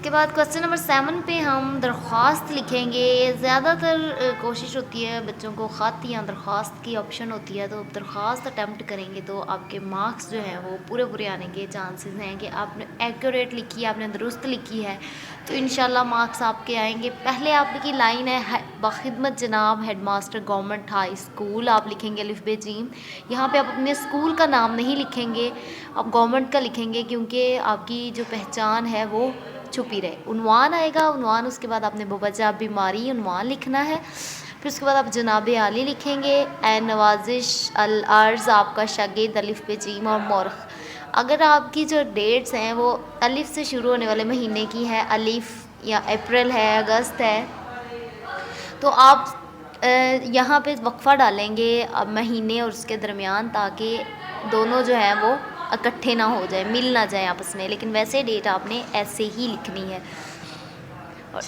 کے بعد question number 7 پہ ہم درخواست لکھیں گے. زیادہ تر کوشش ہوتی ہے بچوں کو خط یا درخواست کی آپشن ہوتی ہے، تو درخواست اٹیمپٹ کریں گے تو آپ کے مارکس جو ہیں وہ پورے آنے کے چانسز ہیں کہ آپ نے ایکوریٹ لکھی ہے، آپ نے درست لکھی ہے تو انشاءاللہ مارکس آپ کے آئیں گے. پہلے آپ کی لائن ہے بخدمت جناب head master government high school, آپ لکھیں گے الف ب جیم. یہاں پہ آپ اپنے اسکول کا نام نہیں لکھیں گے، آپ گورنمنٹ کا لکھیں گے کیونکہ آپ کی جو پہچان ہے وہ چھپی رہے. عنوان آئے گا، عنوان اس کے بعد آپ نے بوجہ بیماری عنوان لکھنا ہے. پھر اس کے بعد آپ جناب عالی لکھیں گے. اے نوازش العرض آپ کا شاگرد الف ب جیم اور مورخ. اگر آپ کی جو ڈیٹس ہیں وہ الف سے شروع ہونے والے مہینے کی ہے، الف یا اپریل ہے، اگست ہے، تو آپ یہاں پہ وقفہ ڈالیں گے مہینے اور اس کے درمیان، تاکہ دونوں جو ہیں وہ اکٹھے نہ ہو جائیں، مل نہ جائیں آپس میں. لیکن ویسے ڈیٹ آپ نے ایسے ہی لکھنی ہے. اور